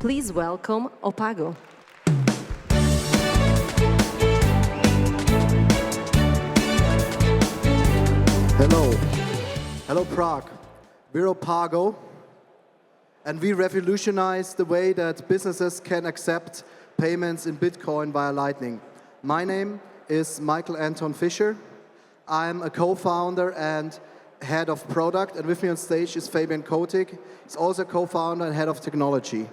Please welcome Opago. Hello. Hello, Prague. We're Opago, and we revolutionize the way that businesses can accept payments in Bitcoin via Lightning. My name is Michael Anton Fischer. I'm a co-founder and head of product, and with me on stage is Fabian Kotig. He's also a co-founder and head of technology.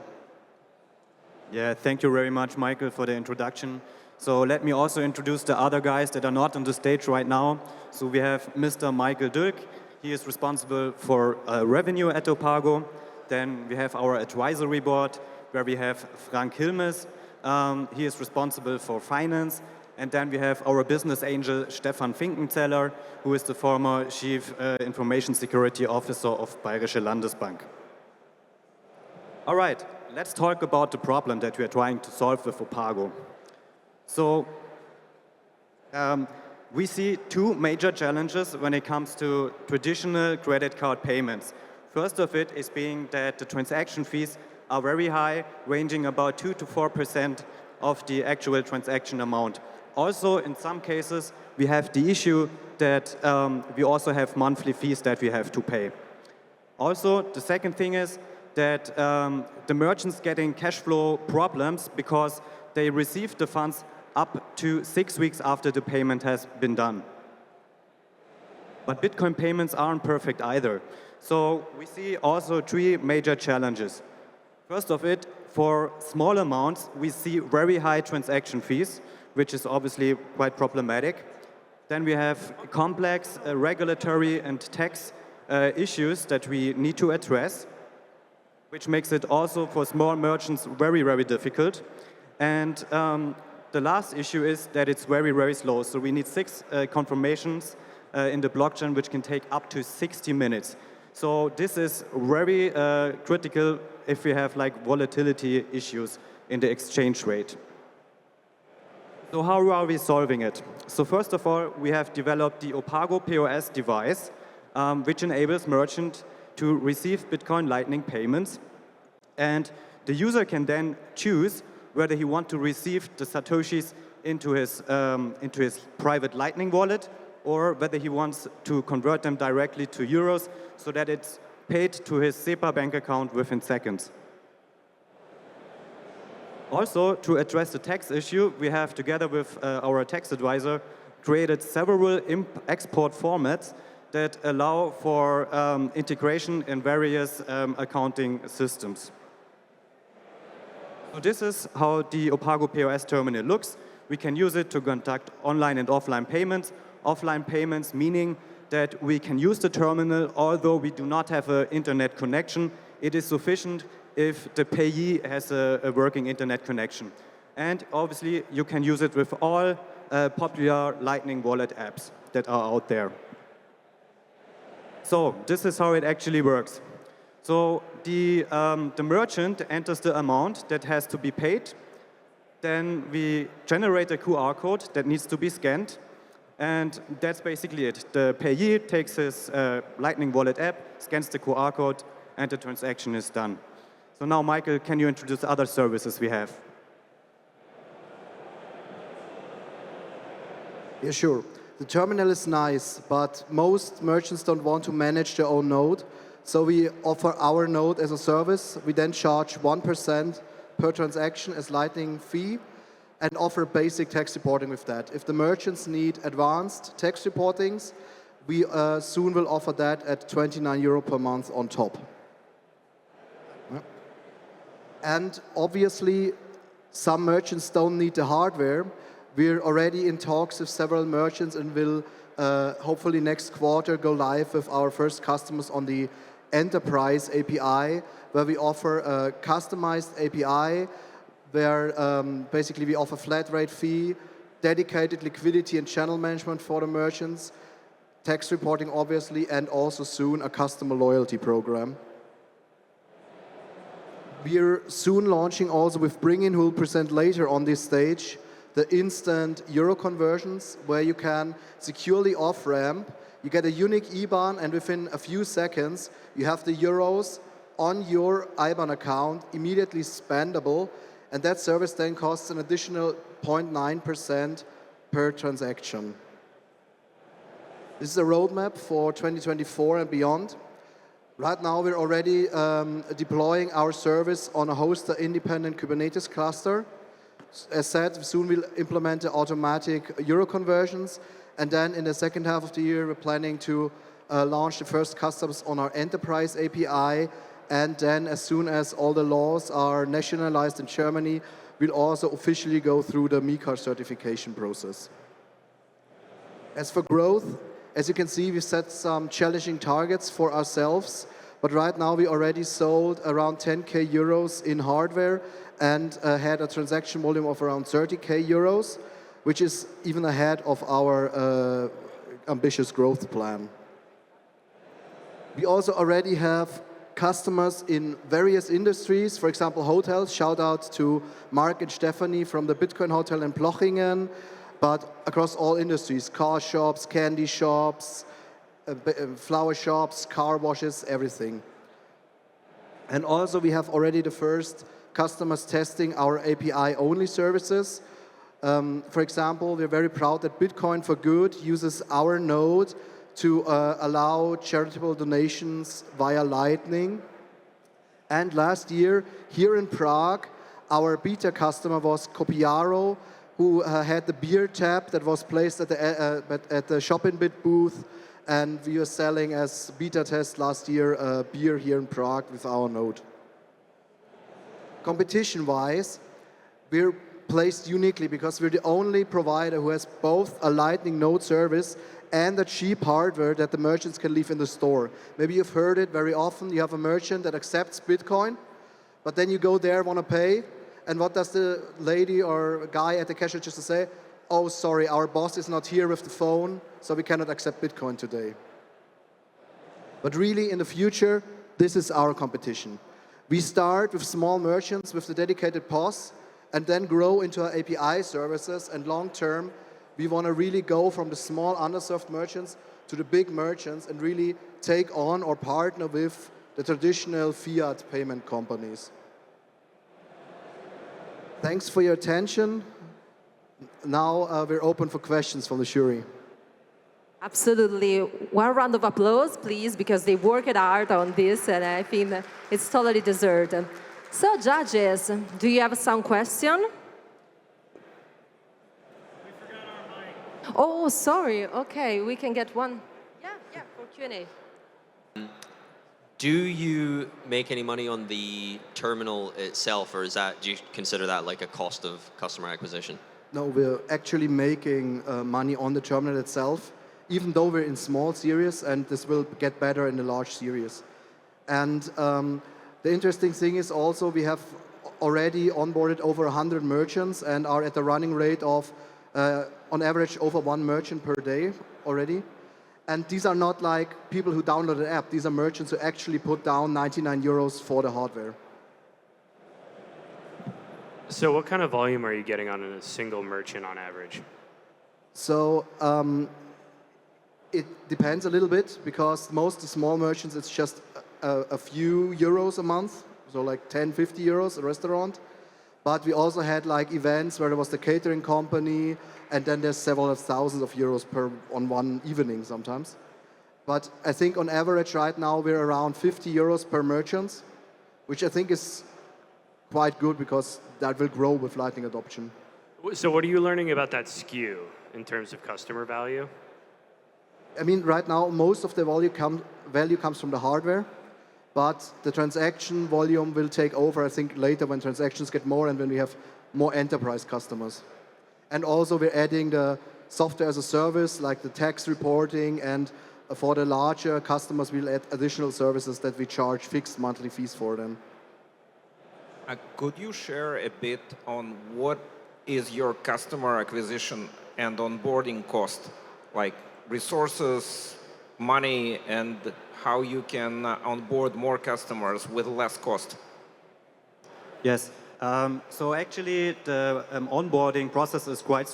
Yeah, thank you very much, Michael, for the introduction. So let me also introduce the other guys that are not on the stage right now. So we have Mr. Michael Dülk. He is responsible for revenue at Opago. Then we have our advisory board, where we have Frank Hilmes. He is responsible for finance. And then we have our business angel, Stefan Finkenzeller, who is the former Chief Information Security Officer of Bayerische Landesbank. All right, let's talk about the problem that we are trying to solve with Opago. So we see two major challenges when it comes to traditional credit card payments. First of it is being that the transaction fees are very high, ranging about 2 to 4% of the actual transaction amount. Also, in some cases, we have the issue that we also have monthly fees that we have to pay. Also, the second thing is that the merchants getting cash flow problems because they receive the funds up to 6 weeks after the payment has been done. But Bitcoin payments aren't perfect either. So we see also three major challenges. First of it, for small amounts, we see very high transaction fees, which is obviously quite problematic. Then we have complex regulatory and tax issues that we need to address, which makes it also for small merchants very, very difficult. And the last issue is that it's very, very slow. So we need 6 confirmations in the blockchain, which can take up to 60 minutes. So this is very critical if we have like volatility issues in the exchange rate. So how are we solving it? So first of all, we have developed the Opago POS device, which enables merchants to receive Bitcoin Lightning payments. And the user can then choose whether he wants to receive the Satoshis into his private Lightning wallet, or whether he wants to convert them directly to euros so that it's paid to his SEPA bank account within seconds. Also, to address the tax issue, we have, together with our tax advisor, created several export formats that allow for integration in various accounting systems. So this is how the Opago POS terminal looks. We can use it to conduct online and offline payments. Offline payments meaning that we can use the terminal although we do not have an internet connection. It is sufficient if the payee has a working internet connection. And obviously, you can use it with all popular Lightning wallet apps that are out there. So this is how it actually works. So the merchant enters the amount that has to be paid. Then we generate a QR code that needs to be scanned. And that's basically it. The payee takes his Lightning wallet app, scans the QR code, and the transaction is done. So now, Michael, can you introduce other services we have? Yeah, sure. The terminal is nice, but most merchants don't want to manage their own node. So we offer our node as a service. We then charge 1% per transaction as Lightning fee and offer basic tax reporting with that. If the merchants need advanced tax reportings, we soon will offer that at €29 per month on top. And obviously, some merchants don't need the hardware. We're already in talks with several merchants and will hopefully next quarter go live with our first customers on the Enterprise API, where we offer a customized API where basically we offer flat rate fee, dedicated liquidity and channel management for the merchants, tax reporting obviously, and also soon a customer loyalty program. We're soon launching also with Bringin, who will present later on this stage, the instant euro conversions, where you can securely off-ramp. You get a unique IBAN, and within a few seconds, you have the euros on your IBAN account immediately spendable, and that service then costs an additional 0.9% per transaction. This is a roadmap for 2024 and beyond. Right now, we're already deploying our service on a hoster-independent Kubernetes cluster. As said, soon we'll implement the automatic euro conversions, and then in the second half of the year, we're planning to launch the first customers on our enterprise API, and then as soon as all the laws are nationalized in Germany, we'll also officially go through the MiCA certification process. As for growth, as you can see, we've set some challenging targets for ourselves, but right now we already sold around 10k euros in hardware and had a transaction volume of around 30k euros, which is even ahead of our ambitious growth plan. We also already have customers in various industries, for example, hotels. Shout out to Mark and Stephanie from the Bitcoin Hotel in Plochingen, but across all industries, car shops, candy shops, flower shops, car washes, everything. And also we have already the first customers testing our API-only services. For example, we're very proud that Bitcoin for Good uses our node to allow charitable donations via Lightning. And last year, here in Prague, our beta customer was Copiaro, who had the beer tap that was placed at the Shop-in-Bit booth, and we were selling as beta test last year beer here in Prague with our node. Competition-wise, we're placed uniquely because we're the only provider who has both a Lightning node service and the cheap hardware that the merchants can leave in the store. Maybe you've heard it very often. You have a merchant that accepts Bitcoin, but then you go there, want to pay, and what does the lady or guy at the cash register say? Oh, sorry, our boss is not here with the phone, so we cannot accept Bitcoin today. But really, in the future, this is our competition. We start with small merchants with the dedicated POS, and then grow into our API services, and long term, we want to really go from the small underserved merchants to the big merchants and really take on or partner with the traditional fiat payment companies. Thanks for your attention. Now we're open for questions from the jury. Absolutely. One round of applause, please, because they worked hard on this, and I think it's totally deserved. So, judges, do you have some question? Oh, sorry. Okay, we can get one. Yeah, for Q&A. Do you make any money on the terminal itself, or do you consider that like a cost of customer acquisition? No, we're actually making money on the terminal itself, even though we're in small series, and this will get better in the large series. And the interesting thing is also we have already onboarded over 100 merchants and are at a running rate of on average over 1 merchant per day already. And these are not like people who download the app. These are merchants who actually put down 99 euros for the hardware. So what kind of volume are you getting on a single merchant on average? So it depends a little bit, because most of the small merchants, it's just a few euros a month, so like 10, 50 euros a restaurant. But we also had like events where there was the catering company, and then there's several thousands of euros on one evening sometimes. But I think on average right now we're around 50 euros per merchant, which I think is quite good because that will grow with Lightning adoption. So what are you learning about that skew in terms of customer value? I mean, right now most of the value comes from the hardware, but the transaction volume will take over, I think, later when transactions get more and when we have more enterprise customers. And also we're adding the software as a service, like the tax reporting, and for the larger customers we'll add additional services that we charge fixed monthly fees for them. Could you share a bit on what is your customer acquisition and onboarding cost, like resources, money, and how you can onboard more customers with less cost? Yes. So actually, the onboarding process is quite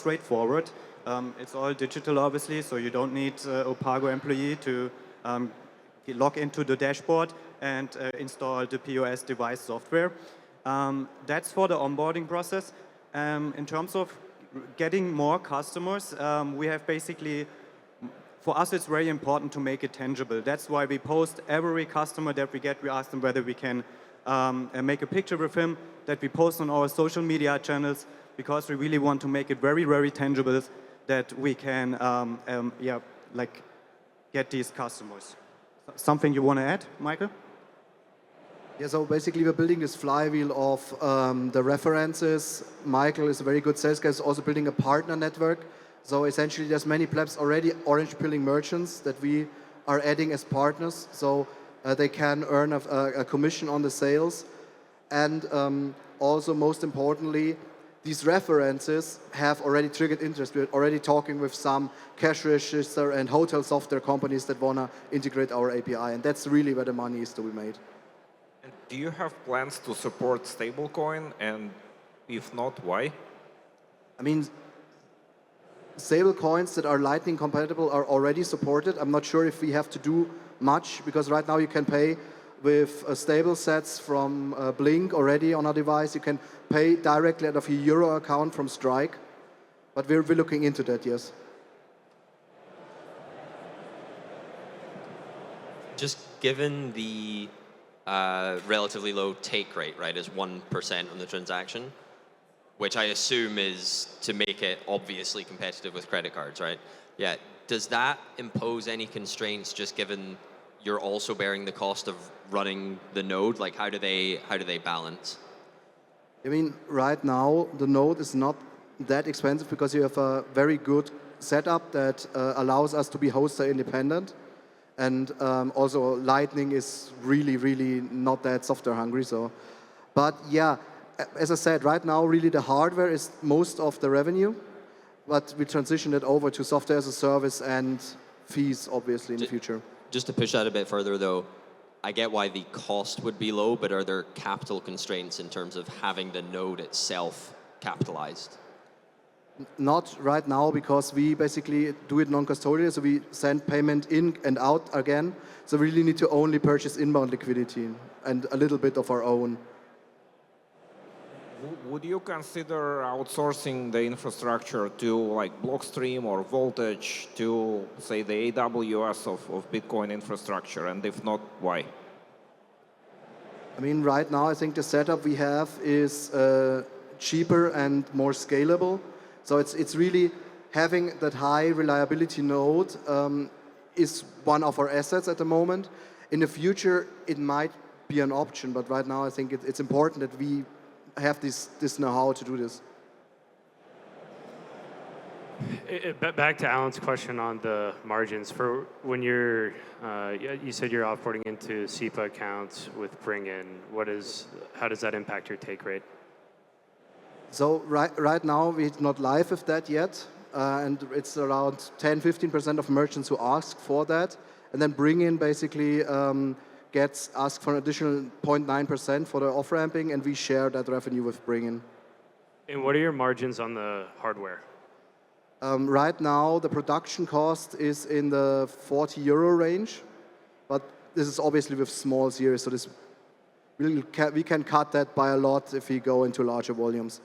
log into the dashboard and install the POS device software. That's for the onboarding process. In terms of getting more customers, we have basically, for us it's very important to make it tangible. That's why we post every customer that we get, we ask them whether we can make a picture with him, that we post on our social media channels, because we really want to make it very, very tangible that we can get these customers. Something you want to add, Michael? Yeah, so basically we're building this flywheel of the references. Michael is a very good sales guy, he's also building a partner network. So essentially there's many plebs already orange pilling merchants that we are adding as partners. So they can earn a commission on the sales. And also most importantly, these references have already triggered interest. We're already talking with some cash register and hotel software companies that want to integrate our API. And that's really where the money is to be made. And do you have plans to support stablecoin? And if not, why? I mean, stable coins that are Lightning compatible are already supported. I'm not sure if we have to do much, because right now you can pay with stable sets from Blink already on a device. You can pay directly out of your Euro account from Strike. But we're looking into that, yes. Just given the relatively low take rate, right, is 1% on the transaction, which I assume is to make it obviously competitive with credit cards, right? Yeah. Does that impose any constraints, just given you're also bearing the cost of running the node? Like, how do they balance? I mean, right now the node is not that expensive because you have a very good setup that allows us to be hoster independent. And also Lightning is really, really not that software hungry. So, but yeah, as I said, right now really the hardware is most of the revenue, but we transition it over to software as a service and fees, obviously, in the future. Just to push that a bit further, though, I get why the cost would be low, but are there capital constraints in terms of having the node itself capitalized? Not right now, because we basically do it non-custodial, so we send payment in and out again. So we really need to only purchase inbound liquidity and a little bit of our own. Would you consider outsourcing the infrastructure to like Blockstream or Voltage to, say, the AWS of Bitcoin infrastructure? And if not, why? I mean, right now I think the setup we have is cheaper and more scalable. So it's really having that high reliability node is one of our assets at the moment. In the future, it might be an option, but right now I think it's important that we have this know-how to do this. Back to Alan's question on the margins. For when you said you're offboarding into SEPA accounts with Bring-In, how does that impact your take rate? So right now we're not live with that yet, and it's around 10-15% of merchants who ask for that, and then Bring-In basically gets asked for an additional 0.9% for the off-ramping, and we share that revenue with Bring-In. And what are your margins on the hardware? Right now the production cost is in the €40 range, but this is obviously with small series, so we can cut that by a lot if we go into larger volumes.